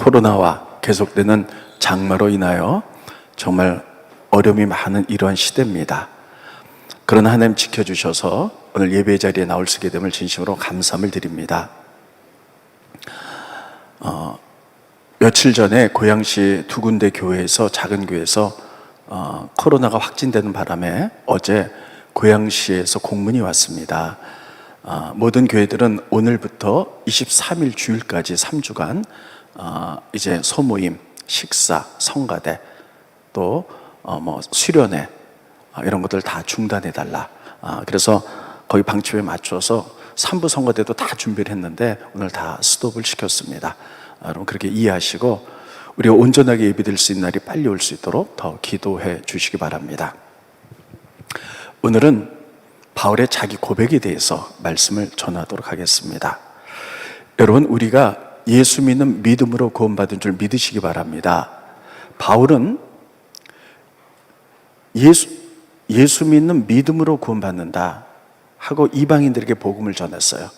코로나와 계속되는 장마로 인하여 정말 어려움이 많은 이러한 시대입니다. 그러나 하나님 지켜주셔서 오늘 예배 자리에 나올 수 있게 됨을 진심으로 감사함을 드립니다. 며칠 전에 고양시 두 군데 교회에서, 작은 교회에서 코로나가 확진되는 바람에 어제 고양시에서 공문이 왔습니다. 모든 교회들은 오늘부터 23일 주일까지 3주간 이제 소모임, 식사, 성가대, 또 수련회 이런 것들 다 중단해달라. 그래서 거기 방침에 맞춰서 3부 성가대도 다 준비를 했는데 오늘 다 스톱을 시켰습니다. 여러분 그렇게 이해하시고 우리가 온전하게 예배드릴 수 있는 날이 빨리 올 수 있도록 더 기도해 주시기 바랍니다. 오늘은 바울의 자기 고백에 대해서 말씀을 전하도록 하겠습니다. 여러분, 우리가 예수 믿는 믿음으로 구원받은 줄 믿으시기 바랍니다. 바울은 예수 믿는 믿음으로 구원받는다 하고 이방인들에게 복음을 전했어요.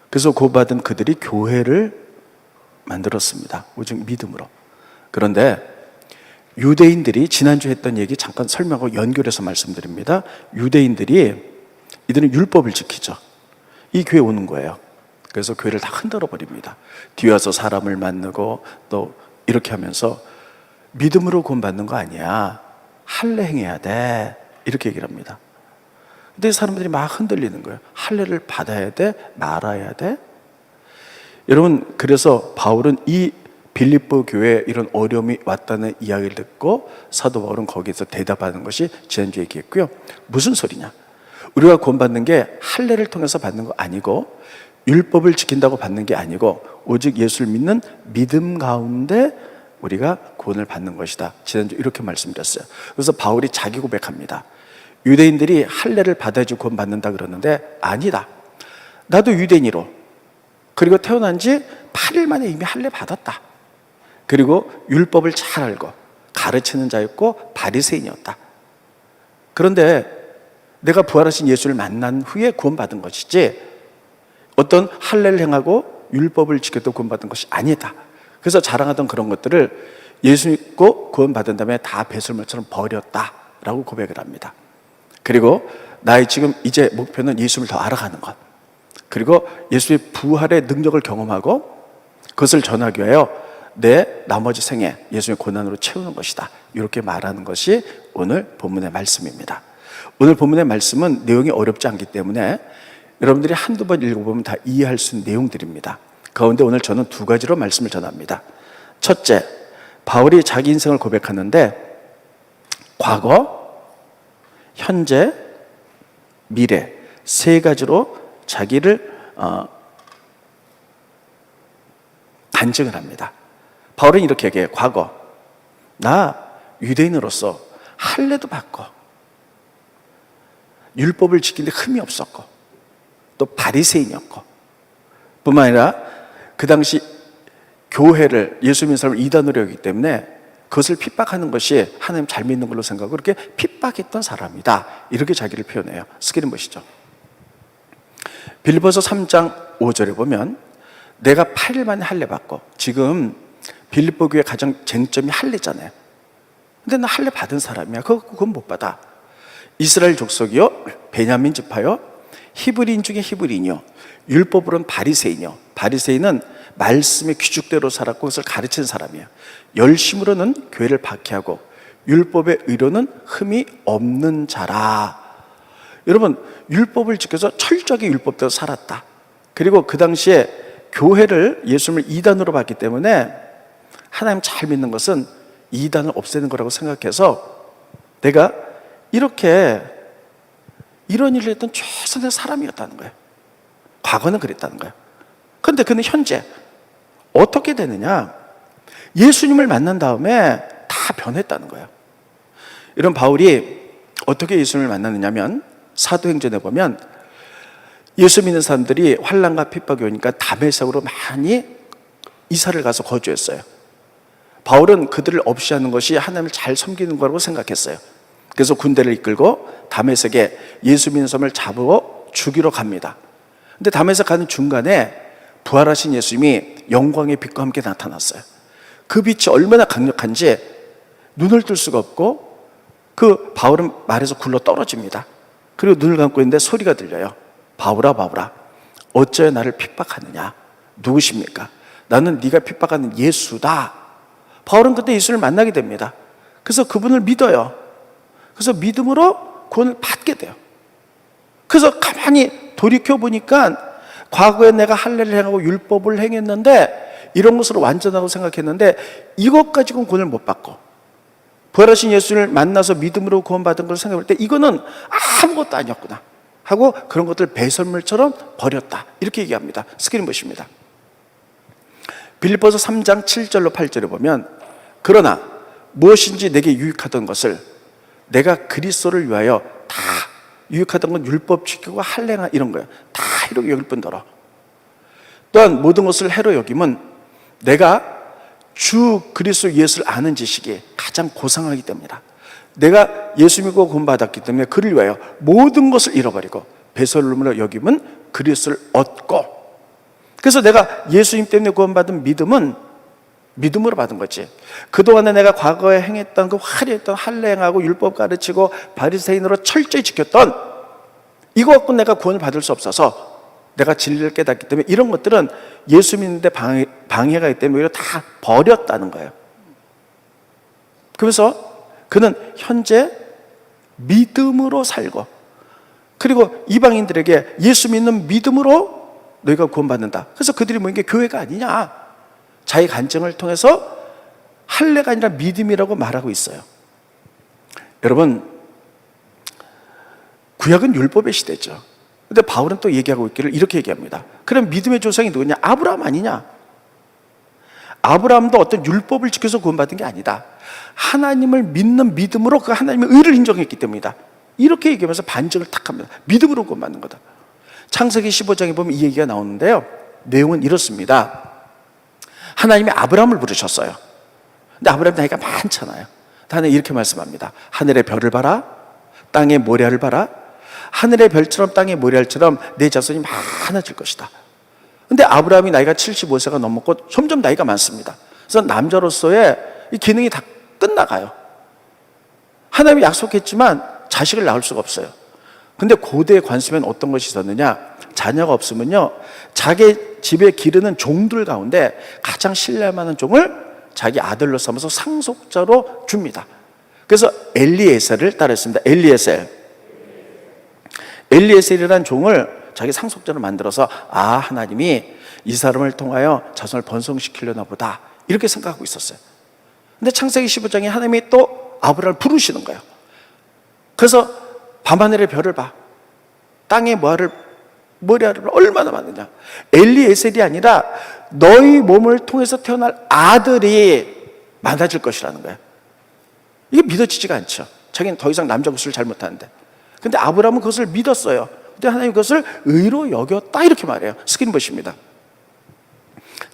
그래서 구원받은 그들이 교회를 만들었습니다. 오직 믿음으로. 그런데 유대인들이 지난주에 했던 얘기 잠깐 설명하고 연결해서 말씀드립니다. 유대인들이 이들은 율법을 지키죠. 이 교회에 오는 거예요. 그래서 교회를 다 흔들어 버립니다. 뒤에 와서 사람을 만나고 또 이렇게 하면서 믿음으로 구원받는 거 아니야, 할례 행해야 돼, 이렇게 얘기를 합니다. 근데 사람들이 막 흔들리는 거예요. 할례를 받아야 돼? 말아야 돼? 여러분, 그래서 바울은 이 빌립보 교회에 이런 어려움이 왔다는 이야기를 듣고 사도 바울은 거기에서 대답하는 것이 지난주에 얘기했고요. 무슨 소리냐? 우리가 구원받는 게 할례를 통해서 받는 거 아니고 율법을 지킨다고 받는 게 아니고 오직 예수를 믿는 믿음 가운데 우리가 구원을 받는 것이다. 지난주 이렇게 말씀드렸어요. 그래서 바울이 자기 고백합니다. 유대인들이 할례를 받아야지 구원받는다 그러는데 아니다. 나도 유대인으로, 그리고 태어난 지 8일 만에 이미 할례 받았다. 그리고 율법을 잘 알고 가르치는 자였고 바리새인이었다. 그런데 내가 부활하신 예수를 만난 후에 구원받은 것이지 어떤 할례를 행하고 율법을 지켜도 구원받은 것이 아니다. 그래서 자랑하던 그런 것들을 예수 믿고 구원받은 다음에 다 배설물처럼 버렸다라고 고백을 합니다. 그리고 나의 지금 이제 목표는 예수를 더 알아가는 것, 그리고 예수의 부활의 능력을 경험하고 그것을 전하기 위하여 내 나머지 생에 예수의 고난으로 채우는 것이다. 이렇게 말하는 것이 오늘 본문의 말씀입니다. 오늘 본문의 말씀은 내용이 어렵지 않기 때문에 여러분들이 한두 번 읽어보면 다 이해할 수 있는 내용들입니다. 가운데 오늘 저는 두 가지로 말씀을 전합니다. 첫째, 바울이 자기 인생을 고백하는데 과거, 현재, 미래 세 가지로 자기를 단증을 합니다. 바울은 이렇게 얘기해요. 과거, 나 유대인으로서 할례도 받고 율법을 지키는데 흠이 없었고 또 바리새인이었고, 뿐만 아니라 그 당시 교회를, 예수 믿는 사람을 이단으로 여기기 때문에 그것을 핍박하는 것이 하나님 잘 믿는 걸로 생각하고 그렇게 핍박했던 사람이다. 이렇게 자기를 표현해요. 스크린 보시죠. 빌립보서 3장 5절에 보면 내가 8일 만에 할례 받고, 지금 빌립보 교회 가장 쟁점이 할례잖아요. 근데 나 할례 받은 사람이야. 그건 못 받아. 이스라엘 족속이요, 베냐민 지파요, 히브리인 중에 히브리인이요, 율법으로는 바리새인이요. 바리새인은 말씀의 규칙대로 살았고 그것을 가르치는 사람이에요. 열심으로는 교회를 박해하고 율법의 의로는 흠이 없는 자라. 여러분, 율법을 지켜서 철저하게 율법대로 살았다. 그리고 그 당시에 교회를, 예수님을 이단으로 봤기 때문에 하나님 잘 믿는 것은 이단을 없애는 거라고 생각해서 내가 이렇게 이런 일을 했던 최선의 사람이었다는 거예요. 과거는 그랬다는 거예요. 그런데 그는 현재 어떻게 되느냐? 예수님을 만난 다음에 다 변했다는 거예요. 이런 바울이 어떻게 예수님을 만났느냐면 사도행전에 보면 예수 믿는 사람들이 환난과 핍박이 오니까 다메섹으로 많이 이사를 가서 거주했어요. 바울은 그들을 없이 하는 것이 하나님을 잘 섬기는 거라고 생각했어요. 그래서 군대를 이끌고 다메섹에 예수 믿는 사람을 잡으러 죽이러 갑니다. 근데 다메섹 가는 중간에 부활하신 예수님이 영광의 빛과 함께 나타났어요. 그 빛이 얼마나 강력한지 눈을 뜰 수가 없고 그 바울은 말에서 굴러 떨어집니다. 그리고 눈을 감고 있는데 소리가 들려요. 바울아 바울아 어찌하여 나를 핍박하느냐. 누구십니까? 나는 네가 핍박하는 예수다. 바울은 그때 예수를 만나게 됩니다. 그래서 그분을 믿어요. 그래서 믿음으로 구원을 받게 돼요. 그래서 가만히 돌이켜보니까 과거에 내가 할례를 행하고 율법을 행했는데 이런 것으로 완전하고 생각했는데 이것 가지고는 구원을 못 받고 부활하신 예수를 만나서 믿음으로 구원받은 걸 생각할 때 이거는 아무것도 아니었구나 하고 그런 것들 배설물처럼 버렸다. 이렇게 얘기합니다. 스크린 보십니다. 빌립보서 3장 7절로 8절에 보면 그러나 무엇인지 내게 유익하던 것을 내가 그리스도를 위하여 다 유익하던 건 율법 지키고 할례나 이런 거예요. 다 해로 여길 뿐더러 또한 모든 것을 해로 여김은 내가 주 그리스도 예수를 아는 지식이 가장 고상하기 때문이다. 내가 예수 믿고 구원받았기 때문에 그를 위하여 모든 것을 잃어버리고 배설물로 여김은 그리스도를 얻고 그래서 내가 예수님 때문에 구원받은 믿음은 믿음으로 받은 거지. 그동안에 내가 과거에 행했던 그 화려했던 할례 행하고 율법 가르치고 바리새인으로 철저히 지켰던 이거 갖고 내가 구원을 받을 수 없어서 내가 진리를 깨닫기 때문에 이런 것들은 예수 믿는데 방해가 있기 때문에 오히려 다 버렸다는 거예요. 그래서 그는 현재 믿음으로 살고 그리고 이방인들에게 예수 믿는 믿음으로 너희가 구원받는다. 그래서 그들이 모인 게 교회가 아니냐. 자기 간증을 통해서 할례가 아니라 믿음이라고 말하고 있어요. 여러분 구약은 율법의 시대죠. 근데 바울은 또 얘기하고 있기를 이렇게 얘기합니다. 그럼 믿음의 조상이 누구냐? 아브라함 아니냐? 아브라함도 어떤 율법을 지켜서 구원받은 게 아니다. 하나님을 믿는 믿음으로 그 하나님의 의를 인정했기 때문이다. 이렇게 얘기하면서 반증을 탁 합니다. 믿음으로 구원받는 거다. 창세기 15장에 보면 이 얘기가 나오는데요. 내용은 이렇습니다. 하나님이 아브라함을 부르셨어요. 근데 아브라함 나이가 많잖아요. 하나님 이렇게 말씀합니다. 하늘의 별을 봐라. 땅의 모래알을 봐라. 하늘의 별처럼 땅의 모래알처럼 내 자손이 많아질 것이다. 근데 아브라함이 나이가 75세가 넘었고 점점 나이가 많습니다. 그래서 남자로서의 이 기능이 다 끝나가요. 하나님이 약속했지만 자식을 낳을 수가 없어요. 근데 고대의 관습에는 어떤 것이 있었느냐? 자녀가 없으면요 자기 집에 기르는 종들 가운데 가장 신뢰할 종을 자기 아들로 삼아서 상속자로 줍니다. 그래서 엘리에셀을 따르했습니다. 엘리에셀이라는 종을 자기 상속자로 만들어서 하나님이 이 사람을 통하여 자손을 번성시키려나 보다 이렇게 생각하고 있었어요. 근데 창세기 15장에 하나님이 또 아브라함을 부르시는 거예요. 그래서 밤하늘의 별을 봐. 땅의 모래알을 얼마나 많으냐. 엘리에셀이 아니라 너희 몸을 통해서 태어날 아들이 많아질 것이라는 거예요. 이게 믿어지지가 않죠. 자기는 더 이상 남자 구슬을 잘 못하는데. 근데 아브라함은 그것을 믿었어요. 근데 하나님 그것을 의로 여겼다 이렇게 말해요. 스크린 보십니다.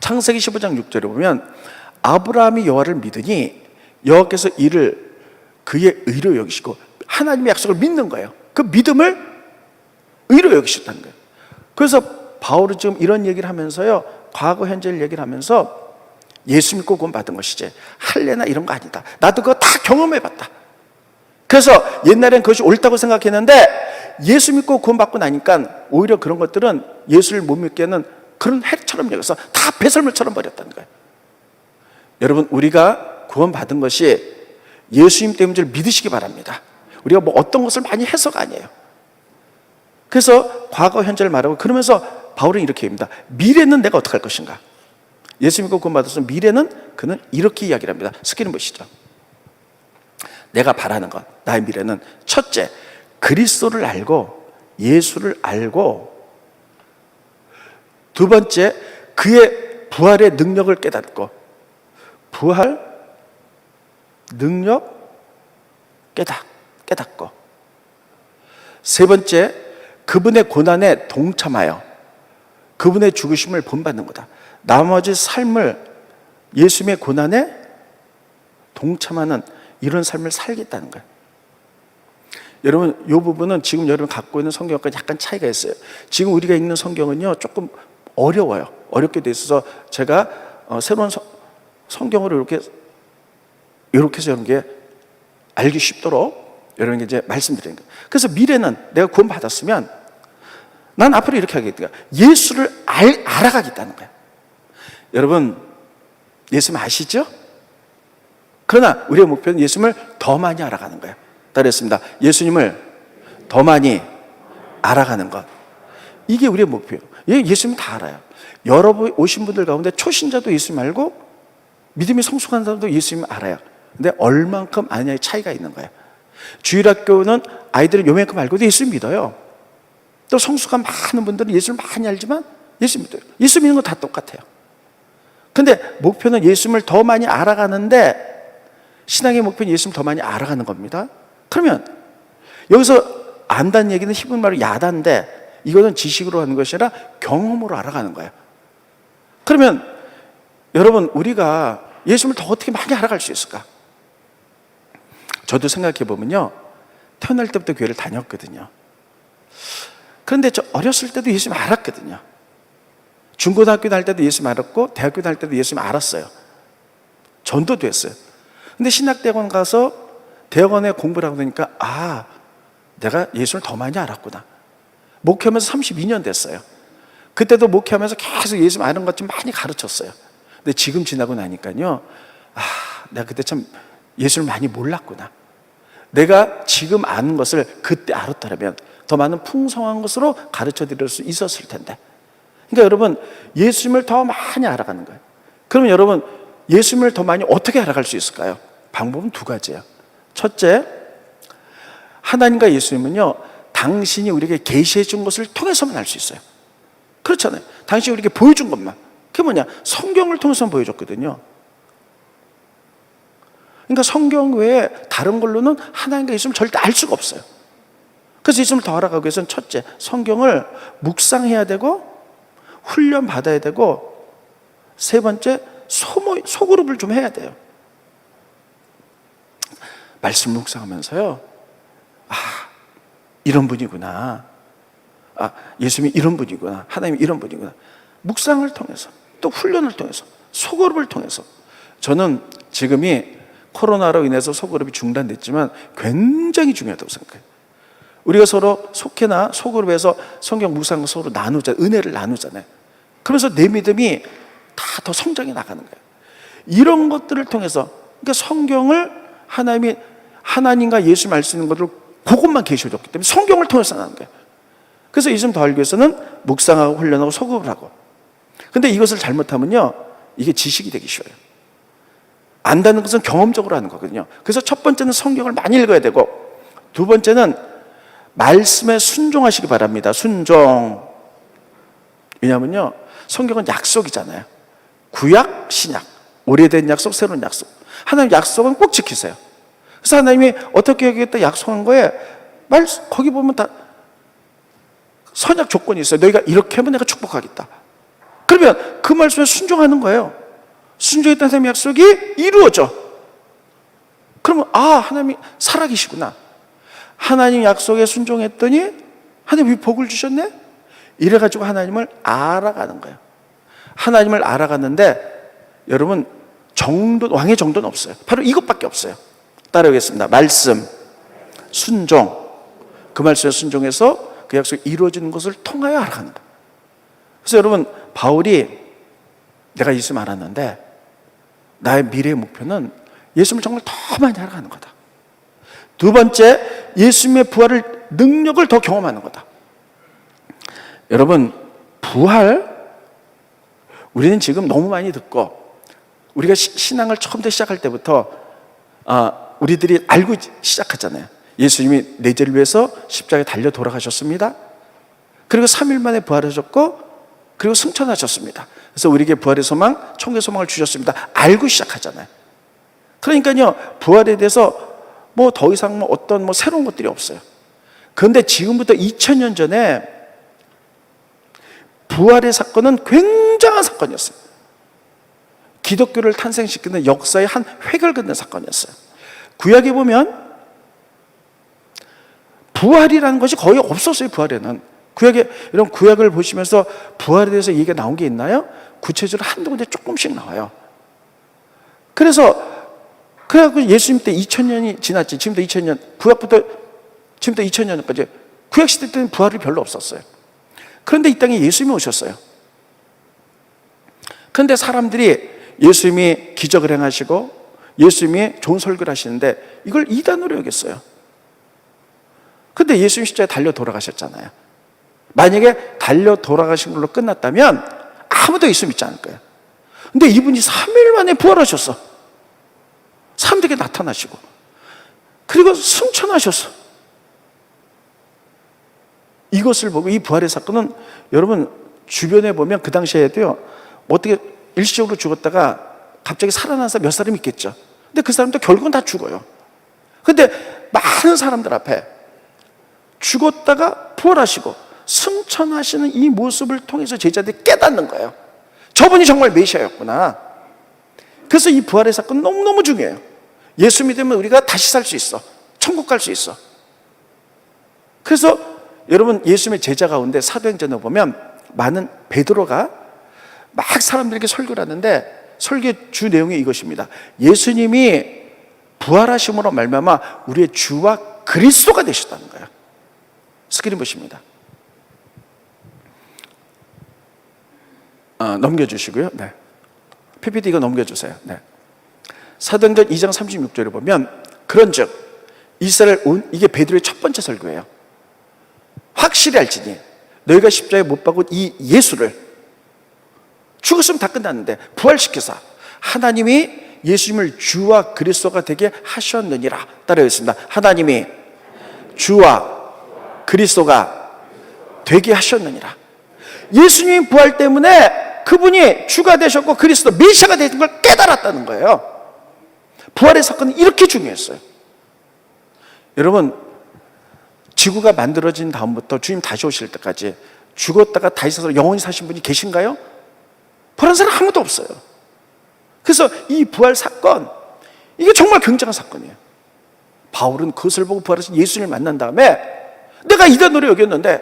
창세기 15장 6절에 보면 아브라함이 여호와를 믿으니 여호와께서 이를 그의 의로 여기시고 하나님의 약속을 믿는 거예요. 그 믿음을 의로 여기셨다는 거예요. 그래서 바울은 지금 이런 얘기를 하면서요 과거 현재를 얘기를 하면서 예수 믿고 구원 받은 것이지 할례나 이런 거 아니다. 나도 그거 다 경험해 봤다. 그래서 옛날엔 그것이 옳다고 생각했는데 예수 믿고 구원 받고 나니까 오히려 그런 것들은 예수를 못 믿게 하는 그런 해처럼 여겨서 다 배설물처럼 버렸다는 거예요. 여러분 우리가 구원 받은 것이 예수님 때문인 줄 믿으시기 바랍니다. 우리가 뭐 어떤 것을 많이 해서가 아니에요. 그래서 과거 현재를 말하고 그러면서 바울은 이렇게 얘기합니다. 미래는 내가 어떻게 할 것인가? 예수 믿고 구원 받았으면 미래는 그는 이렇게 이야기를 합니다. 스크린 보시죠. 내가 바라는 것, 나의 미래는 첫째, 그리스도를 알고 예수를 알고 두 번째, 그의 부활의 능력을 깨닫고 부활, 능력, 깨닫고 세 번째, 그분의 고난에 동참하여 그분의 죽으심을 본받는 거다. 나머지 삶을 예수님의 고난에 동참하는 이런 삶을 살겠다는 거예요. 여러분 이 부분은 지금 여러분 갖고 있는 성경과 약간 차이가 있어요. 지금 우리가 읽는 성경은요 조금 어려워요. 어렵게 돼 있어서 제가 새로운 성경으로 이렇게 해서 이런 게 알기 쉽도록 이런 게 이제 말씀드리는 거예요. 그래서 미래는 내가 구원받았으면 난 앞으로 이렇게 하겠다. 예수를 알아가겠다는 거예요. 여러분, 예수님 아시죠? 그러나 우리의 목표는 예수님을 더 많이 알아가는 거예요. 따르겠습니다. 예수님을 더 많이 알아가는 것. 이게 우리의 목표예요. 예수님 다 알아요. 여러분 오신 분들 가운데 초신자도 예수님 알고 믿음이 성숙한 사람도 예수님 알아요. 근데 얼만큼 아냐의 차이가 있는 거예요. 주일학교는 아이들은 요만큼 알고도 예수님 믿어요. 또 성숙한 많은 분들은 예수를 많이 알지만 예수 믿어요. 예수 믿는 건 다 똑같아요. 근데 목표는 예수님을 더 많이 알아가는데, 신앙의 목표는 예수님을 더 많이 알아가는 겁니다. 그러면 여기서 안다는 얘기는 히브리 말로 야다인데, 이거는 지식으로 하는 것이 아니라 경험으로 알아가는 거예요. 그러면 여러분, 우리가 예수님을 더 어떻게 많이 알아갈 수 있을까? 저도 생각해 보면요, 태어날 때부터 교회를 다녔거든요. 그런데 저 어렸을 때도 예수님 알았거든요. 중고등학교 다닐 때도 예수님 알았고, 대학교 다닐 때도 예수님 알았어요. 전도도 했어요. 근데 신학대학원 가서 대학원에 공부를 하고 나니까, 아, 내가 예수를 더 많이 알았구나. 목회하면서 32년 됐어요. 그때도 목회하면서 계속 예수님 아는 것 좀 많이 가르쳤어요. 근데 지금 지나고 나니까요, 아, 내가 그때 참 예수를 많이 몰랐구나. 내가 지금 아는 것을 그때 알았더라면 더 많은 풍성한 것으로 가르쳐 드릴 수 있었을 텐데. 그러니까 여러분, 예수님을 더 많이 알아가는 거예요. 그러면 여러분, 예수님을 더 많이 어떻게 알아갈 수 있을까요? 방법은 두 가지예요. 첫째, 하나님과 예수님은요, 당신이 우리에게 계시해 준 것을 통해서만 알 수 있어요. 그렇잖아요. 당신이 우리에게 보여준 것만. 그게 뭐냐? 성경을 통해서만 보여줬거든요. 그러니까 성경 외에 다른 걸로는 하나님과 예수님을 절대 알 수가 없어요. 그래서 예수님을 더 알아가기 위해서는 첫째, 성경을 묵상해야 되고 훈련 받아야 되고, 세 번째, 소그룹을 좀 해야 돼요. 말씀 묵상하면서요, 아, 이런 분이구나. 아, 예수님이 이런 분이구나. 하나님이 이런 분이구나. 묵상을 통해서, 또 훈련을 통해서, 소그룹을 통해서. 저는 지금이 코로나로 인해서 소그룹이 중단됐지만 굉장히 중요하다고 생각해요. 우리가 서로 속회나 소그룹에서 성경 묵상 서로 나누잖아요. 은혜를 나누잖아요. 그러면서 내 믿음이 다 더 성장해 나가는 거예요. 이런 것들을 통해서, 그러니까 성경을 하나님과 예수님 알 수 있는 것들을 그것만 계시해 줬기 때문에 성경을 통해서 나는 거예요. 그래서 예수님 더 알기 위해서는 묵상하고 훈련하고 소급을 하고. 근데 이것을 잘못하면요, 이게 지식이 되기 쉬워요. 안다는 것은 경험적으로 하는 거거든요. 그래서 첫 번째는 성경을 많이 읽어야 되고, 두 번째는 말씀에 순종하시기 바랍니다. 순종. 왜냐하면요, 성경은 약속이잖아요. 구약, 신약, 오래된 약속, 새로운 약속. 하나님 약속은 꼭 지키세요. 그래서 하나님이 어떻게 하겠다 약속한 거에 거기 보면 다 선약 조건이 있어요. 너희가 이렇게 하면 내가 축복하겠다. 그러면 그 말씀에 순종하는 거예요. 순종했던 하나님의 약속이 이루어져. 그러면 아, 하나님이 살아계시구나. 하나님 약속에 순종했더니 하나님이 복을 주셨네? 이래가지고 하나님을 알아가는 거예요. 하나님을 알아갔는데 여러분, 왕의 정도는 없어요. 바로 이것밖에 없어요. 따라오겠습니다. 말씀, 순종. 그 말씀에 순종해서 그 약속이 이루어지는 것을 통하여 알아간다. 그래서 여러분, 바울이 내가 예수님 알았는데 나의 미래의 목표는 예수님을 정말 더 많이 알아가는 거다. 두 번째, 예수님의 부활을, 능력을 더 경험하는 거다. 여러분, 부활, 우리는 지금 너무 많이 듣고, 우리가 신앙을 처음부터 시작할 때부터 우리들이 알고 시작하잖아요. 예수님이 내 죄를 위해서 십자가에 달려 돌아가셨습니다. 그리고 3일 만에 부활하셨고, 그리고 승천하셨습니다. 그래서 우리에게 부활의 소망, 천국의 소망을 주셨습니다. 알고 시작하잖아요. 그러니까요, 부활에 대해서 뭐 더 이상 어떤 새로운 것들이 없어요. 그런데 지금부터 2000년 전에 부활의 사건은 굉장한 사건이었어요. 기독교를 탄생시키는 역사의 한 획을 긋는 사건이었어요. 구약에 보면 부활이라는 것이 거의 없었어요. 부활에는. 이런 구약을 보시면서 부활에 대해서 얘기가 나온 게 있나요? 구체적으로 한두 군데 조금씩 나와요. 그래갖고 예수님 때 2000년이 지났지. 지금도 2000년, 구약부터 지금도 2000년까지. 구약시대 때는 부활이 별로 없었어요. 그런데 이 땅에 예수님이 오셨어요. 그런데 사람들이 예수님이 기적을 행하시고 예수님이 좋은 설교를 하시는데 이걸 이단으로 여겼어요. 근데 예수님 십자가에 달려 돌아가셨잖아요. 만약에 달려 돌아가신 걸로 끝났다면 아무도 예수 믿지 않을 거예요. 근데 이분이 3일 만에 부활하셨어. 사람들에게 나타나시고 그리고 승천하셨어. 이것을 보고 이 부활의 사건은 여러분 주변에 보면 그 당시에도요, 어떻게 일시적으로 죽었다가 갑자기 살아난 사람 몇 사람 있겠죠. 근데 그 사람도 결국은 다 죽어요. 근데 많은 사람들 앞에 죽었다가 부활하시고 승천하시는 이 모습을 통해서 제자들이 깨닫는 거예요. 저분이 정말 메시아였구나. 그래서 이 부활의 사건은 너무너무 중요해요. 예수 믿으면 우리가 다시 살 수 있어. 천국 갈 수 있어. 그래서 여러분 예수님의 제자 가운데 사도행전을 보면 많은 베드로가 막 사람들에게 설교를 하는데 설교의 주 내용이 이것입니다. 예수님이 부활하심으로 말미암아 우리의 주와 그리스도가 되셨다는 거예요. 스크린 보십니다. 넘겨주시고요. 네. PPT 이거 넘겨주세요. 네. 사도행전 2장 36절에 보면 그런즉 이스라엘 온, 이게 베드로의 첫 번째 설교예요. 확실히 알지니 너희가 십자가에 못 박은 이 예수를, 죽었으면 다 끝났는데 부활시켜서 하나님이 예수님을 주와 그리스도가 되게 하셨느니라. 따라하겠습니다. 하나님이 주와 그리스도가 되게 하셨느니라. 예수님 부활 때문에 그분이 주가 되셨고 그리스도 메시아가 되는 걸 깨달았다는 거예요. 부활의 사건은 이렇게 중요했어요. 여러분, 지구가 만들어진 다음부터 주님 다시 오실 때까지 죽었다가 다시 살아서 영원히 사신 분이 계신가요? 부활한 사람 아무도 없어요. 그래서 이 부활 사건, 이게 정말 굉장한 사건이에요. 바울은 그것을 보고 부활하신 예수님을 만난 다음에 내가 이단으로 여겼는데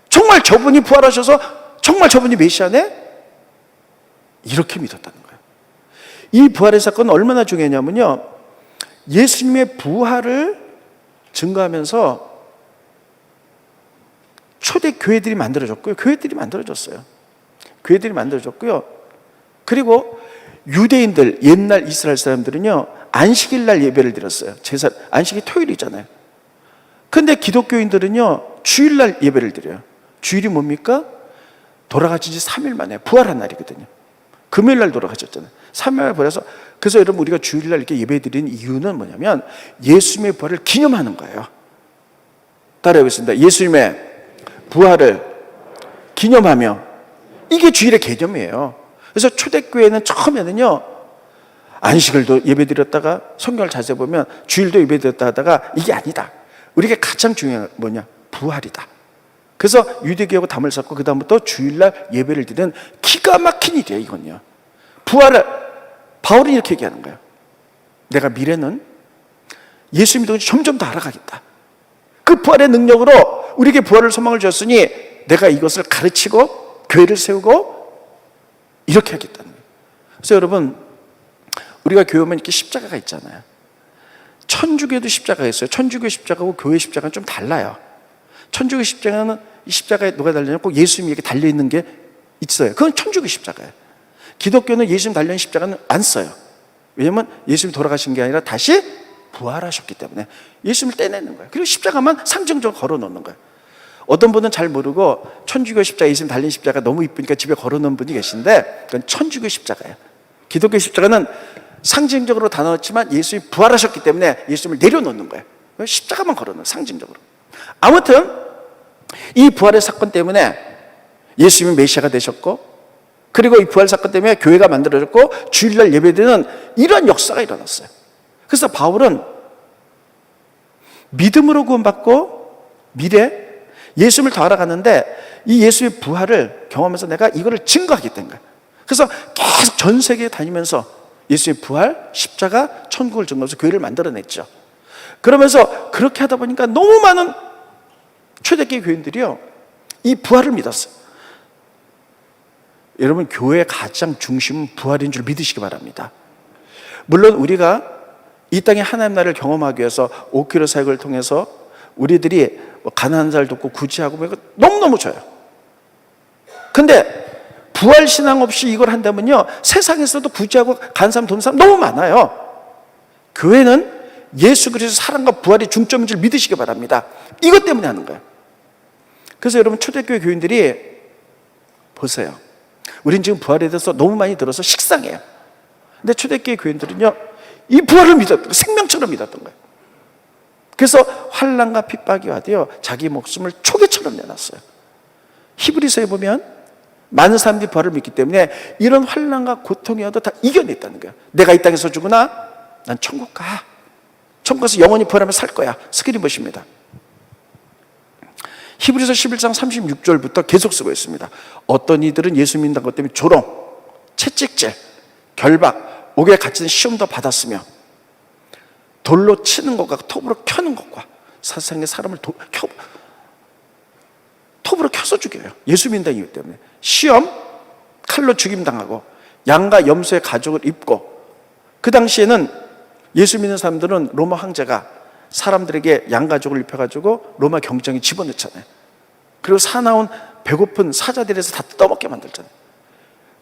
정말 저분이 부활하셔서 정말 저분이 메시아네? 이렇게 믿었다는 거예요. 이 부활의 사건은 얼마나 중요하냐면요, 예수님의 부활을 증거하면서 초대 교회들이 만들어졌고요. 교회들이 만들어졌어요. 교회들이 만들어졌고요. 그리고 유대인들, 옛날 이스라엘 사람들은요, 안식일 날 예배를 드렸어요. 제사, 안식이 토요일이잖아요. 근데 기독교인들은요, 주일날 예배를 드려요. 주일이 뭡니까? 돌아가신 지 3일 만에 부활한 날이거든요. 금요일 날 돌아가셨잖아요. 3일 만에 부활해서, 그래서 여러분 우리가 주일날 이렇게 예배 드리는 이유는 뭐냐면 예수님의 부활을 기념하는 거예요. 따라해보겠습니다. 예수님의 부활을 기념하며, 이게 주일의 개념이에요. 그래서 초대교회는 처음에는요, 안식일도 예배드렸다가 성경을 자세히 보면 주일도 예배드렸다 하다가 이게 아니다. 우리에게 가장 중요한 뭐냐? 부활이다. 그래서 유대교하고 담을 쌓고 그 다음부터 주일날 예배를 드리는 기가 막힌 일이에요. 이건요, 부활을 바울은 이렇게 얘기하는 거예요. 내가 미래는 예수 믿는 것이 점점 더 알아가겠다. 그 부활의 능력으로 우리에게 부활을 소망을 줬으니 내가 이것을 가르치고 교회를 세우고 이렇게 하겠다는 거예요. 그래서 여러분, 우리가 교회 오면 이렇게 십자가가 있잖아요. 천주교에도 십자가가 있어요. 천주교 십자가하고 교회 십자가는 좀 달라요. 천주교 십자가는 이 십자가에 누가 달려있냐, 꼭 예수님이 이렇게 달려있는 게 있어요. 그건 천주교 십자가예요. 기독교는 예수님 달려있는 십자가는 안 써요. 왜냐하면 예수님이 돌아가신 게 아니라 다시 부활하셨기 때문에 예수님을 떼내는 거예요. 그리고 십자가만 상징적으로 걸어놓는 거예요. 어떤 분은 잘 모르고 천주교 십자가, 예수님 달린 십자가 너무 이쁘니까 집에 걸어놓은 분이 계신데 그건 천주교 십자가예요. 기독교 십자가는 상징적으로 다 넣었지만 예수님이 부활하셨기 때문에 예수님을 내려놓는 거예요. 십자가만 걸어놓는, 상징적으로. 아무튼 이 부활의 사건 때문에 예수님이 메시아가 되셨고, 그리고 이 부활 사건 때문에 교회가 만들어졌고 주일날 예배드리는 이런 역사가 일어났어요. 그래서 바울은 믿음으로 구원받고 미래 예수님을 더 알아가는데 이 예수의 부활을 경험하면서 내가 이거를 증거하겠다는 거예요. 그래서 계속 전 세계에 다니면서 예수의 부활, 십자가, 천국을 증거하면서 교회를 만들어냈죠. 그러면서 그렇게 하다 보니까 너무 많은 초대교회 교인들이요, 이 부활을 믿었어요. 여러분, 교회의 가장 중심은 부활인 줄 믿으시기 바랍니다. 물론 우리가 이 땅에 하나님 나라를 경험하기 위해서 5km 사역을 통해서 우리들이 가난한 자를 돕고 구제하고 뭐 이거 너무너무 좋아요. 근데 부활신앙 없이 이걸 한다면요, 세상에서도 구제하고 가난한 사람 돕는 사람 너무 많아요. 교회는 예수 그리스도의 사랑과 부활이 중점인 줄 믿으시기 바랍니다. 이것 때문에 하는 거예요. 그래서 여러분, 초대교회 교인들이 보세요. 우린 지금 부활에 대해서 너무 많이 들어서 식상해요. 근데 초대교회 교인들은요, 이 부활을 믿었던, 생명처럼 믿었던 거예요. 그래서 환난과 핍박이 와도요, 자기 목숨을 초계처럼 내놨어요. 히브리서에 보면 많은 사람들이 부활을 믿기 때문에 이런 환난과 고통이 와도 다 이겨냈다는 거예요. 내가 이 땅에서 죽으나 난 천국 가. 천국 가서 영원히 부활하며 살 거야. 스크린 보십니다. 히브리서 11장 36절부터 계속 쓰고 있습니다. 어떤 이들은 예수 믿는 것 때문에 조롱, 채찍질, 결박, 옥에 갇히는 시험도 받았으며 돌로 치는 것과 톱으로 켜는 것과 세상의 사람을 톱으로 켜서 죽여요. 예수 믿는다는 이유 때문에. 시험, 칼로 죽임당하고 양과 염소의 가죽을 입고, 그 당시에는 예수 믿는 사람들은 로마 황제가 사람들에게 양가죽을 입혀가지고 로마 경정에 집어넣잖아요. 그리고 사나운 배고픈 사자들에서 다 뜯어먹게 만들잖아요.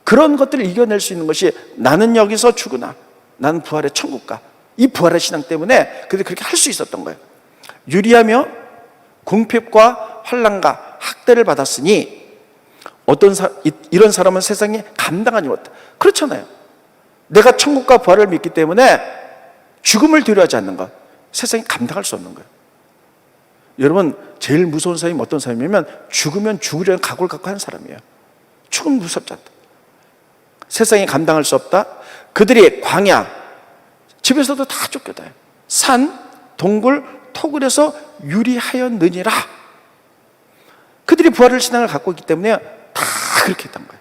그런 것들을 이겨낼 수 있는 것이 나는 여기서 죽으나 나는 부활의 천국 가. 이 부활의 신앙 때문에 그들이 그렇게 할 수 있었던 거예요. 유리하며 궁핍과 환난과 학대를 받았으니 이런 사람은 세상에 감당하지 못해. 그렇잖아요. 내가 천국과 부활을 믿기 때문에 죽음을 두려워하지 않는 것, 세상이 감당할 수 없는 거예요. 여러분, 제일 무서운 사람이 어떤 사람이냐면 죽으면 죽으려는 각오를 갖고 하는 사람이에요. 죽으면 무섭지 않다. 세상이 감당할 수 없다. 그들이 광야, 집에서도 다 쫓겨다요. 산, 동굴, 토굴에서 유리하였느니라. 그들이 부활의 신앙을 갖고 있기 때문에 다 그렇게 했던 거예요.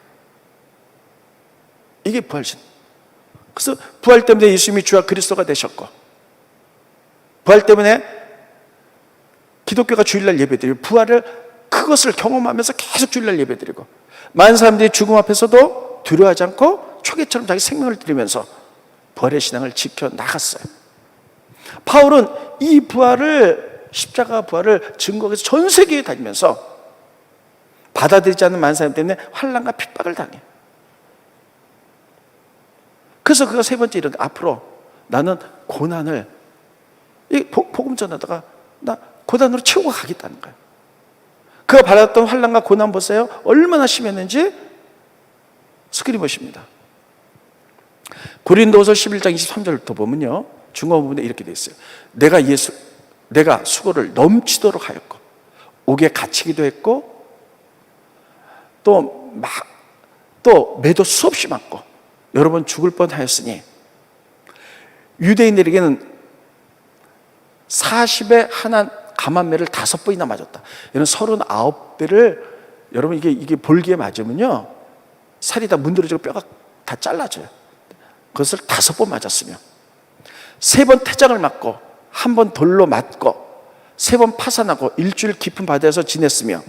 이게 부활신. 그래서 부활 때문에 예수님이 주와 그리스도가 되셨고, 부활 때문에 기독교가 주일날 예배드리고, 부활을 그것을 경험하면서 계속 주일날 예배드리고, 많은 사람들이 죽음 앞에서도 두려워하지 않고 초계처럼 자기 생명을 드리면서 부활의 신앙을 지켜나갔어요. 바울은 이 부활을, 십자가 부활을 증거해서 전 세계에 다니면서 받아들이지 않는 많은 사람 때문에 환난과 핍박을 당해요. 그래서 그가 세 번째 이런, 앞으로 나는 고난을, 복음 전하다가 나 고난으로 채우고 가겠다는 거예요. 그가 받았던 환난과 고난 보세요. 얼마나 심했는지 스크린 보십니다. 고린도서 11장 23절부터 보면요, 중간 부분에 이렇게 되어 있어요. 내가 수고를 넘치도록 하였고, 옥에 갇히기도 했고, 또 매도 수없이 맞고, 여러 번 죽을 뻔하였으니, 유대인들에게는 40에 하나 감한매를 5번이나 맞았다. 이런 39배를, 여러분 이게 볼기에 맞으면요, 살이 다 문드러지고 뼈가 다 잘라져요. 그것을 5번 맞았으며, 3번 태장을 맞고, 1번 돌로 맞고, 3번 파산하고, 일주일 깊은 바다에서 지냈으며,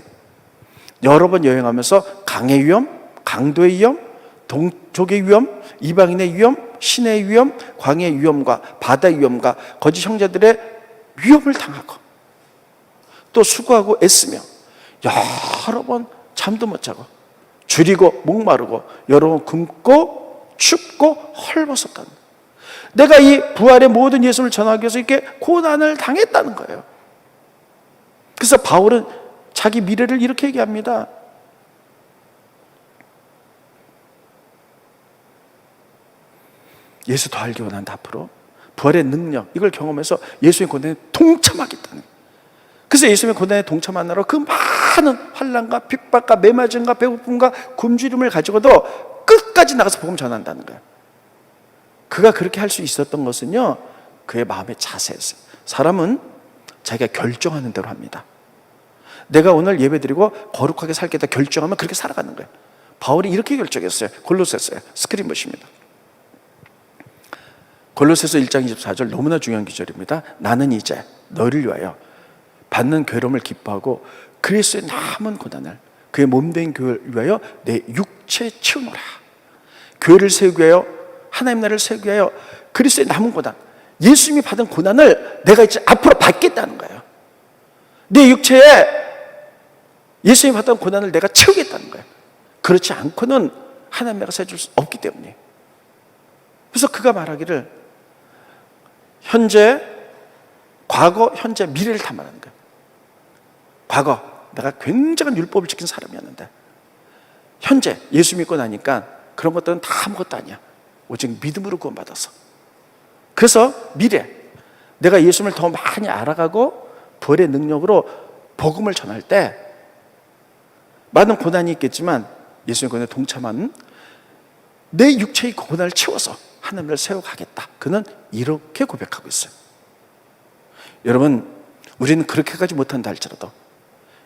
여러 번 여행하면서 강의 위험, 강도의 위험, 동족의 위험, 이방인의 위험, 신의 위험, 광야의 위험과 바다의 위험과 거짓 형제들의 위험을 당하고, 또 수고하고 애쓰며 여러 번 잠도 못 자고 줄이고 목마르고 여러 번 굶고 춥고 헐벗었다는 거예요. 내가 이 부활의 모든 예수를 전하기 위해서 이렇게 고난을 당했다는 거예요. 그래서 바울은 자기 미래를 이렇게 얘기합니다. 예수 더 알기 원한다. 앞으로 부활의 능력, 이걸 경험해서 예수의 고난에 동참하겠다는 거예요. 그래서 예수님의 고난에 동참하느라 그 많은 환난과 핍박과 매맞음과 배고픔과 굶주림을 가지고도 끝까지 나가서 복음 전한다는 거예요. 그가 그렇게 할 수 있었던 것은요, 그의 마음의 자세였어요. 사람은 자기가 결정하는 대로 합니다. 내가 오늘 예배드리고 거룩하게 살겠다 결정하면 그렇게 살아가는 거예요. 바울이 이렇게 결정했어요. 골로새서요. 스크린 보십니다. 골로새서 1장 24절, 너무나 중요한 기절입니다. 나는 이제 너를 위하여 받는 괴로움을 기뻐하고 그리스도의 남은 고난을 그의 몸된 교회를 위하여 내 육체에 치우노라. 교회를 세우기 위하여, 하나님 나라를 세우기 위하여 그리스도의 남은 고난, 예수님이 받은 고난을 내가 이제 앞으로 받겠다는 거예요. 내 육체에 예수님이 받은 고난을 내가 채우겠다는 거예요. 그렇지 않고는 하나님 나라가 세줄 수 없기 때문에. 그래서 그가 말하기를 현재, 과거, 현재, 미래를 다 말하는 거예요. 과거 내가 굉장한 율법을 지킨 사람이었는데 현재 예수 믿고 나니까 그런 것들은 다 아무것도 아니야. 오직 믿음으로 구원받아서. 그래서 미래, 내가 예수님을 더 많이 알아가고 부활의 능력으로 복음을 전할 때 많은 고난이 있겠지만 예수님의 고난에 동참하는 내 육체의 고난을 채워서 하나님을 세워가겠다. 그는 이렇게 고백하고 있어요. 여러분, 우리는 그렇게까지 못한다 할지라도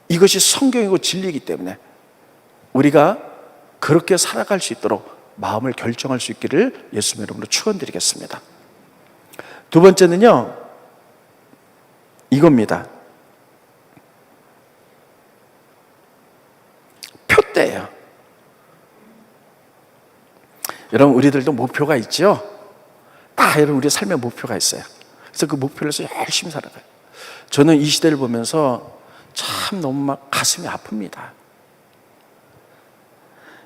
이것이 성경이고 진리이기 때문에 우리가 그렇게 살아갈 수 있도록 마음을 결정할 수 있기를 예수님의 이름으로 축원드리겠습니다. 두 번째는요, 이겁니다. 표대예요. 여러분, 우리들도 목표가 있죠? 다 여러분 우리의 삶에 목표가 있어요. 그래서 그 목표를 위해서 열심히 살아가요. 저는 이 시대를 보면서 참 너무 막 가슴이 아픕니다.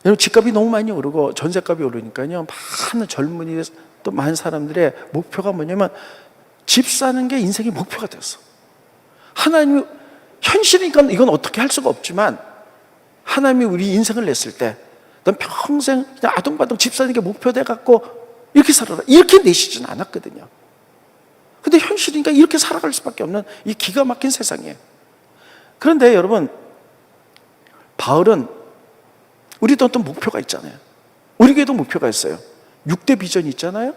여러분, 집값이 너무 많이 오르고 전세값이 오르니까요, 많은 젊은이 또 많은 사람들의 목표가 뭐냐면 집 사는 게 인생의 목표가 됐어. 하나님이 현실이니까 이건 어떻게 할 수가 없지만 하나님이 우리 인생을 냈을 때 넌 평생 그냥 아둥바둥 집 사는 게 목표 돼갖고 이렇게 살아라, 이렇게 내시진 않았거든요. 근데 현실이니까 이렇게 살아갈 수밖에 없는 이 기가 막힌 세상이에요. 그런데 여러분, 바울은 우리도 어떤 목표가 있잖아요. 우리 교회도 목표가 있어요. 6대 비전이 있잖아요.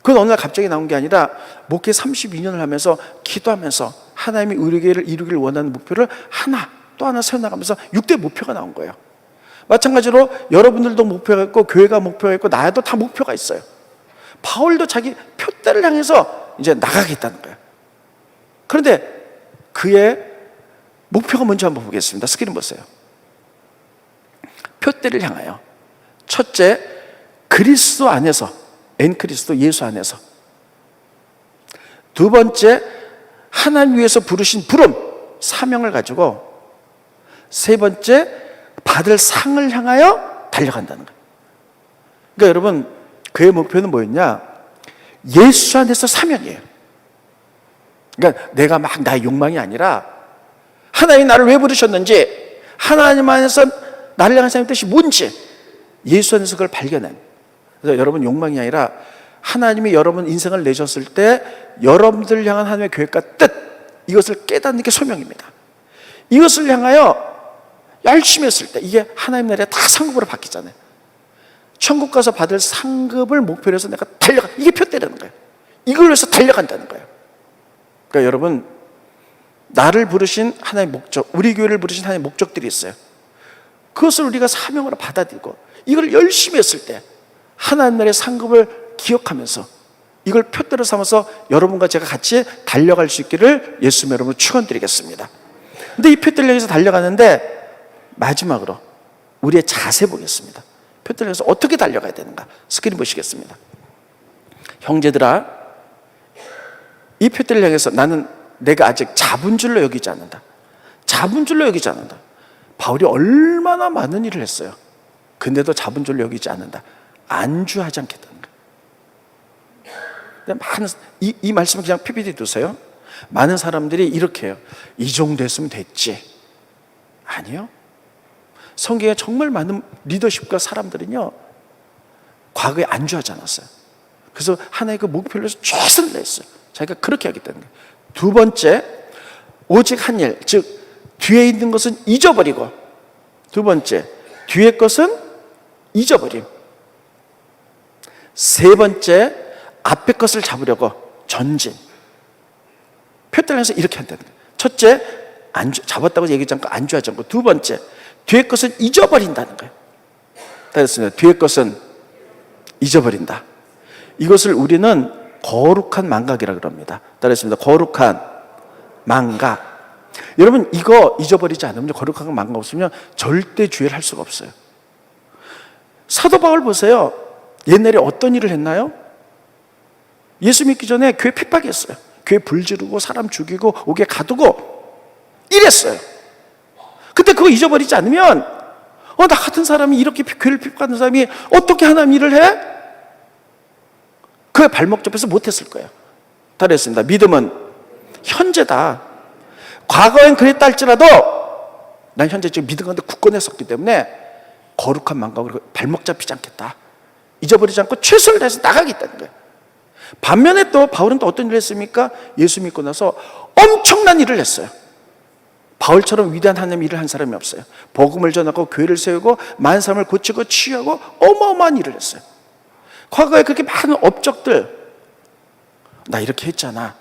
그건 어느 날 갑자기 나온 게 아니라 목회 32년을 하면서 기도하면서 하나님이 우리 교회를 이루기를 원하는 목표를 하나 또 하나 세워나가면서 6대 목표가 나온 거예요. 마찬가지로 여러분들도 목표가 있고 교회가 목표가 있고 나도 다 목표가 있어요. 바울도 자기 표대를 향해서 이제 나가겠다는 거예요. 그런데 그의 목표가 뭔지 한번 보겠습니다. 스크린 보세요. 표대를 향하여 첫째, 그리스도 안에서, 엔그리스도 예수 안에서. 두 번째, 하나님 위해서 부르신 부름, 사명을 가지고. 세 번째, 받을 상을 향하여 달려간다는 거예요. 그러니까 여러분, 그의 목표는 뭐였냐? 예수 안에서 사명이에요. 그러니까 내가 막 나의 욕망이 아니라 하나님이 나를 왜 부르셨는지, 하나님 안에서 나를 향한 하나님의 뜻이 뭔지 예수 안에서 그걸 발견해요. 그래서 여러분, 욕망이 아니라 하나님이 여러분 인생을 내셨을 때 여러분들 향한 하나님의 계획과 뜻, 이것을 깨닫는 게 소명입니다. 이것을 향하여 열심히 했을 때 이게 하나님 나라에 다 상급으로 바뀌잖아요. 천국 가서 받을 상급을 목표로 해서 내가 달려가, 이게 표대라는 거예요. 이걸 위해서 달려간다는 거예요. 그러니까 여러분, 나를 부르신 하나님의 목적, 우리 교회를 부르신 하나님의 목적들이 있어요. 그것을 우리가 사명으로 받아들이고 이걸 열심히 했을 때 하나님 나라의 상급을 기억하면서 이걸 표대로 삼아서 여러분과 제가 같이 달려갈 수 있기를 예수님 여러분 축원드리겠습니다. 근데 이 표대를 향해서 달려가는데 마지막으로 우리의 자세 보겠습니다. 표대를 향해서 어떻게 달려가야 되는가? 스크린 보시겠습니다. 형제들아, 이 표대를 향해서 나는 내가 아직 잡은 줄로 여기지 않는다. 잡은 줄로 여기지 않는다. 바울이 얼마나 많은 일을 했어요. 근데도 잡은 줄로 여기지 않는다. 안주하지 않겠다는 거예요. 많은 이 말씀을 그냥 PPT 두세요. 많은 사람들이 이렇게 해요. 이 정도 했으면 됐지. 아니요. 성경에 정말 많은 리더십과 사람들은요, 과거에 안주하지 않았어요. 그래서 하나의 그 목표를 위해서 최선을 다했어요. 자기가 그렇게 하겠다는 거예요. 두 번째, 오직 한 일, 즉 뒤에 있는 것은 잊어버리고, 두 번째, 뒤에 것은 잊어버림. 세 번째, 앞에 것을 잡으려고 전진. 표대를 해서 이렇게 한다는 거예요. 첫째, 잡았다고 얘기하지 않고 안주하지 않고, 두 번째, 뒤에 것은 잊어버린다는 거예요. 따랐습니다. 뒤에 것은 잊어버린다. 이것을 우리는 거룩한 망각이라고 합니다. 따랐습니다. 거룩한 망각. 여러분, 이거 잊어버리지 않으면, 거룩한 망각 없으면 절대 주의를 할 수가 없어요. 사도 바울 보세요. 옛날에 어떤 일을 했나요? 예수 믿기 전에 교회 핍박했어요. 교회 불 지르고 사람 죽이고 옥에 가두고 이랬어요. 근데 그거 잊어버리지 않으면 나 같은 사람이 이렇게 교회를 핍박하는 사람이 어떻게 하나님 일을 해? 그의 발목 잡혀서 못했을 거예요. 따라했습니다. 믿음은 현재다. 과거엔 그랬다 할지라도 난 현재 지금 믿음 가운데 굳건해 섰기 때문에 거룩한 마음과 발목 잡히지 않겠다. 잊어버리지 않고 최선을 다해서 나가겠다는 거예요. 반면에 또 바울은 또 어떤 일을 했습니까? 예수 믿고 나서 엄청난 일을 했어요. 바울처럼 위대한 하나님 일을 한 사람이 없어요. 복음을 전하고 교회를 세우고 많은 사람을 고치고 치유하고 어마어마한 일을 했어요. 과거에 그렇게 많은 업적들, 나 이렇게 했잖아.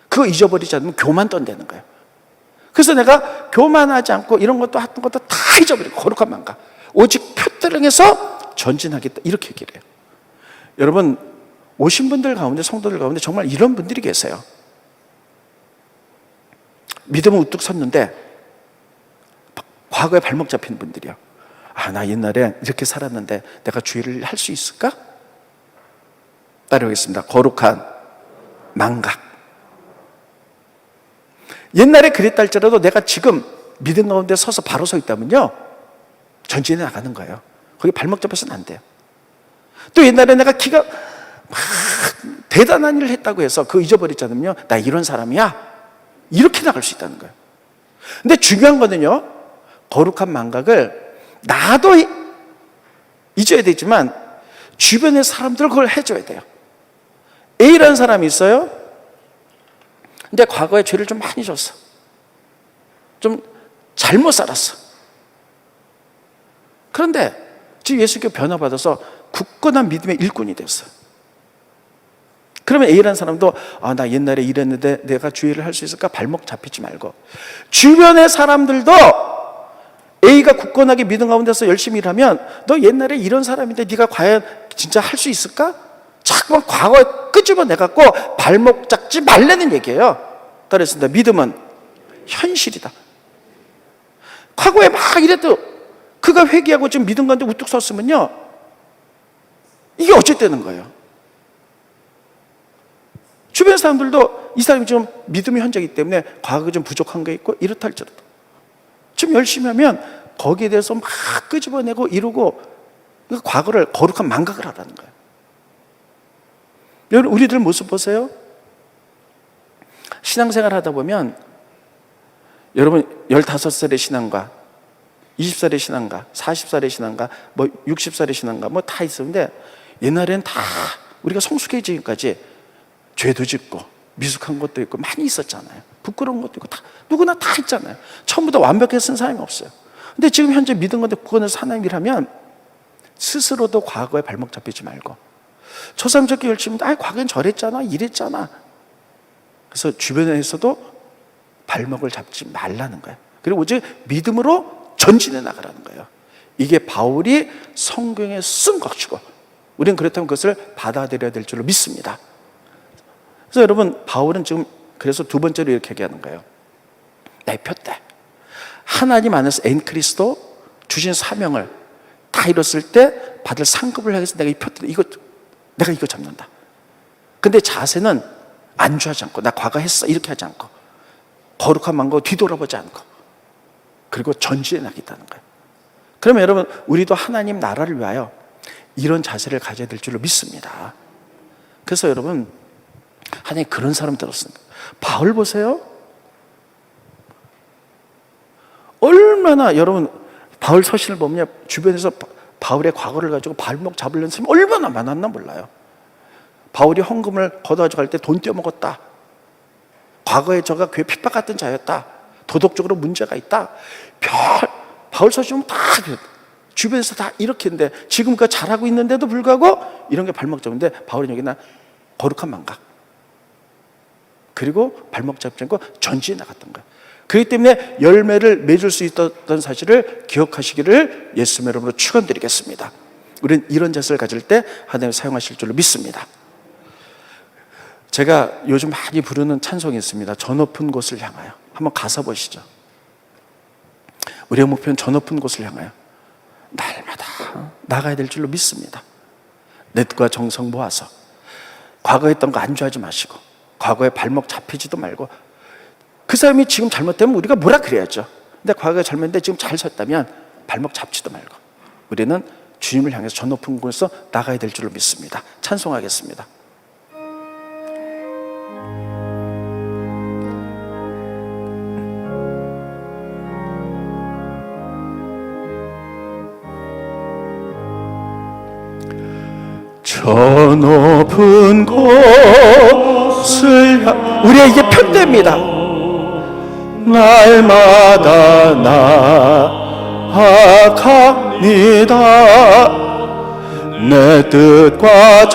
그거 잊어버리지 않으면 교만 떤다는 거예요. 그래서 내가 교만하지 않고 이런 것도 했던 것도 다 잊어버리고 거룩한 마음과 오직 표대를 향해서 전진하겠다, 이렇게 얘기를 해요. 여러분, 오신 분들 가운데, 성도들 가운데 정말 이런 분들이 계세요. 믿음은 우뚝 섰는데 과거에 발목 잡힌 분들이요. 나 옛날에 이렇게 살았는데 내가 주의를 할 수 있을까? 따라오겠습니다. 거룩한 망각. 옛날에 그랬다 할지라도 내가 지금 믿음 가운데 서서 바로 서 있다면요, 전진해 나가는 거예요. 거기 발목 잡혀서는 안 돼요. 또 옛날에 내가 기가 막 대단한 일을 했다고 해서 그거 잊어버리지 않으면요, 나 이런 사람이야, 이렇게 나갈 수 있다는 거예요. 근데 중요한 거는요, 거룩한 망각을 나도 잊어야 되지만 주변의 사람들 그걸 해줘야 돼요. A라는 사람이 있어요. 근데 과거에 죄를 좀 많이 졌어. 좀 잘못 살았어. 그런데 지금 예수께 변화받아서 굳건한 믿음의 일꾼이 됐어요. 그러면 A라는 사람도 나 옛날에 이랬는데 내가 주의를 할 수 있을까? 발목 잡히지 말고, 주변의 사람들도 A가 굳건하게 믿음 가운데서 열심히 일하면 너 옛날에 이런 사람인데 네가 과연 진짜 할 수 있을까? 자꾸만 과거에 끄집어내갖고 발목 잡지 말라는 얘기예요. 따라했습니다. 믿음은 현실이다. 과거에 막 이래도 그가 회개하고 지금 믿음 가운데 우뚝 섰으면요, 이게 어째 되는 거예요? 주변 사람들도 이 사람이 지금 믿음이 현재이기 때문에 과거에 좀 부족한 게 있고 이렇다 할지라도 좀 열심히 하면 거기에 대해서 막 끄집어내고 이루고, 과거를 거룩한 망각을 하라는 거예요. 여러분, 우리들 모습 보세요. 신앙생활 하다 보면 여러분 15살의 신앙과 20살의 신앙과 40살의 신앙과 60살의 신앙과 다 있었는데, 옛날에는 다 우리가 성숙해지기까지 죄도 짓고 미숙한 것도 있고 많이 있었잖아요. 부끄러운 것도 있고 다 누구나 다 있잖아요. 처음부터 완벽하게 쓴 사람이 없어요. 근데 지금 현재 믿은 건데 구원해서 하나님 일하면 스스로도 과거에 발목 잡히지 말고, 저 사람 저렇게 열심히 했는데 과거엔 저랬잖아, 이랬잖아. 그래서 주변에서도 발목을 잡지 말라는 거예요. 그리고 오직 믿음으로 전진해 나가라는 거예요. 이게 바울이 성경에 쓴 것이고 우리는 그렇다면 그것을 받아들여야 될 줄로 믿습니다. 그래서 여러분, 바울은 지금 그래서 두 번째로 이렇게 얘기하는 거예요. 내 표대, 하나님 안에서 엔크리스도 주신 사명을 다 이뤘을 때 받을 상급을 향해서 내가 이 표대, 내가 이거 잡는다. 근데 자세는 안주하지 않고, 나 과거 했어, 이렇게 하지 않고, 거룩한 마음과 뒤돌아보지 않고, 그리고 전진해 나가겠다는 거예요. 그러면 여러분, 우리도 하나님 나라를 위하여 이런 자세를 가져야 될 줄로 믿습니다. 그래서 여러분, 하나님 그런 사람 들었습니다. 바울 보세요. 얼마나, 여러분, 바울 서신을 보면 주변에서 바울의 과거를 가지고 발목 잡으려는 사람이 얼마나 많았나 몰라요. 바울이 헌금을 걷어가지고 갈 때 돈 떼어먹었다, 과거에 저가 교회 핍박했던 자였다, 도덕적으로 문제가 있다, 바울 서신은 다 주변에서 다 이렇게 했는데 지금 그 잘하고 있는데도 불구하고 이런 게 발목 잡는데, 바울은 여기나 거룩한 망각, 그리고 발목 잡지 않고 전지에 나갔던 거예요. 그렇기 때문에 열매를 맺을 수 있었던 사실을 기억하시기를 예수님의 이름으로 축원드리겠습니다. 우리는 이런 자세를 가질 때 하나님 사용하실 줄로 믿습니다. 제가 요즘 많이 부르는 찬송이 있습니다. 저 높은 곳을 향하여. 한번 가사 보시죠. 우리의 목표는 저 높은 곳을 향하여 날마다 나가야 될 줄로 믿습니다. 넷과 정성 모아서 과거에 했던 거 안주하지 마시고, 과거에 발목 잡히지도 말고, 그 사람이 지금 잘못되면 우리가 뭐라 그래야죠. 근데 과거에 잘못했는데 지금 잘 섰다면 발목 잡지도 말고 우리는 주님을 향해서 저 높은 곳에서 나가야 될 줄로 믿습니다. 찬송하겠습니다. 저 높은 곳을 우리에게 편대입니다. 날마다 나아갑니다. 내 뜻과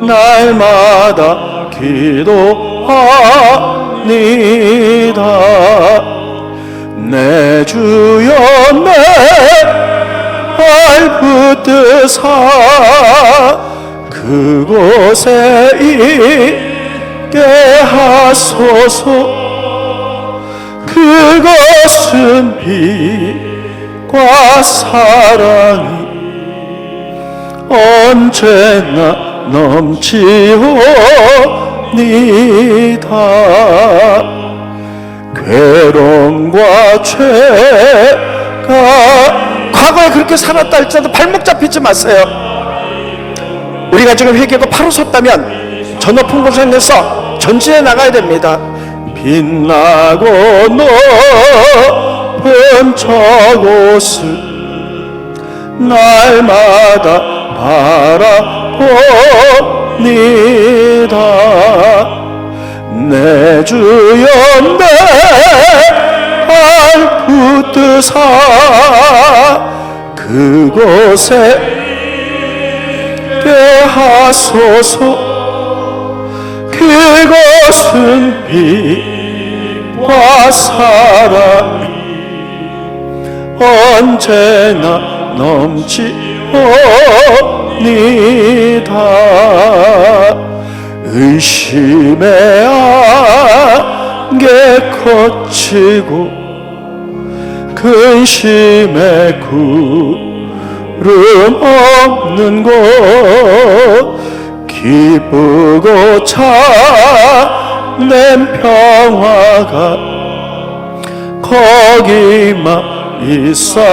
날마다 기도합니다. 내 주여 내 발 붙드사 그곳에 있게 하소서. 그것은 빛과 사랑이 언제나 넘치오니다. 괴로움과 죄가 과거에 그렇게 살았다 할지라도 발목 잡히지 마세요. 우리가 지금 회개하고 바로 섰다면 저 높은 곳에 향해서 전진해 나가야 됩니다. 빛나고 높은 저곳을 날마다 바라봅니다. 내 주여 내 발 붙드사 그곳에 있게 하소서. 그것은 빛과 사랑이 언제나 넘치오니다. 의심의 안개 거치고 근심의 구름 없는 곳 기쁘고 참된 평화가 거기만 있사옵니다.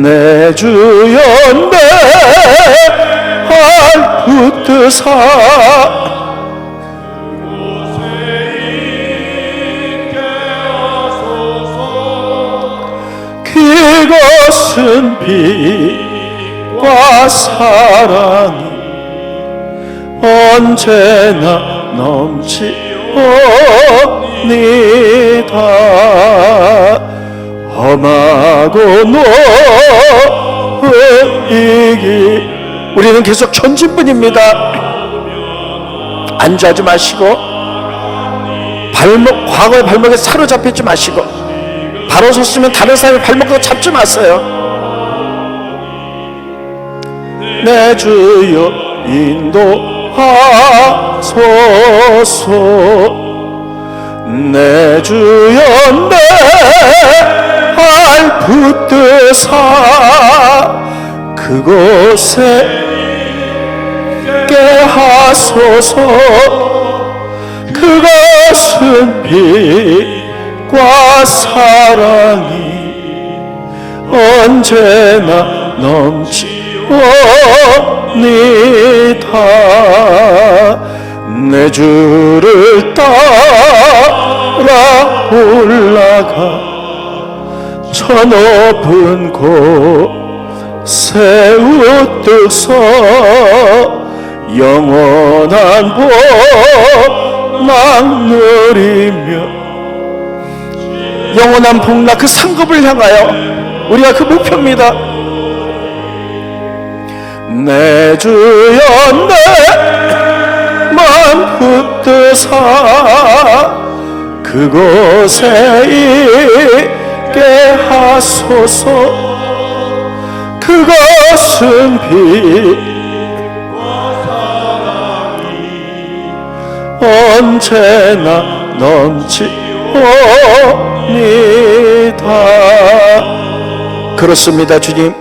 내 주여 내 발 붙드사 그것은 빛과 사랑이 언제나 넘치오니다. 험하고 높은 이 길 우리는 계속 전진뿐입니다. 안주하지 마시고 과거의 발목에 사로잡히지 마시고 바로 섰으면 다른 사람의 발목도 잡지 마세요. 내 주여 인도하소서. 내 주여 내 발 붙드사 그곳에 있게 하소서. 그것은 빛과 사랑이 언제나 넘치오니다. 내 주를 따라 올라가 저 높은 곳에 우뚝 서 영원한 복락 누리며 영원한 복락 그 상급을 향하여 우리가 그 목표입니다. 내 주여 내 맘 붙드사 그곳에 있게 하소서. 그것은 빛과 사랑이 언제나 넘치오니 그렇습니다, 주님.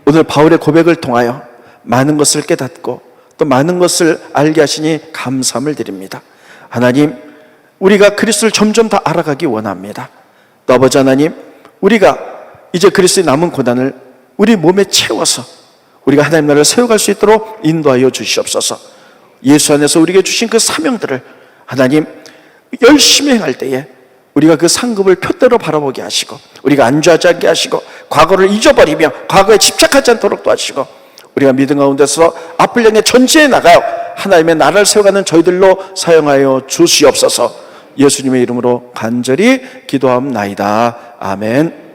오늘 바울의 고백을 통하여 많은 것을 깨닫고 또 많은 것을 알게 하시니 감사함을 드립니다. 하나님, 우리가 그리스도를 점점 더 알아가기 원합니다. 또 아버지 하나님, 우리가 이제 그리스도의 남은 고난을 우리 몸에 채워서 우리가 하나님 나라를 세워갈 수 있도록 인도하여 주시옵소서. 예수 안에서 우리에게 주신 그 사명들을 하나님 열심히 행할 때에 우리가 그 상급을 표대로 바라보게 하시고, 우리가 안주하지 않게 하시고, 과거를 잊어버리며 과거에 집착하지 않도록 도와주시고, 우리가 믿음 가운데서 앞을 향해 전진해 나가요 하나님의 나라를 세워가는 저희들로 사용하여 주시옵소서. 예수님의 이름으로 간절히 기도하옵나이다. 아멘.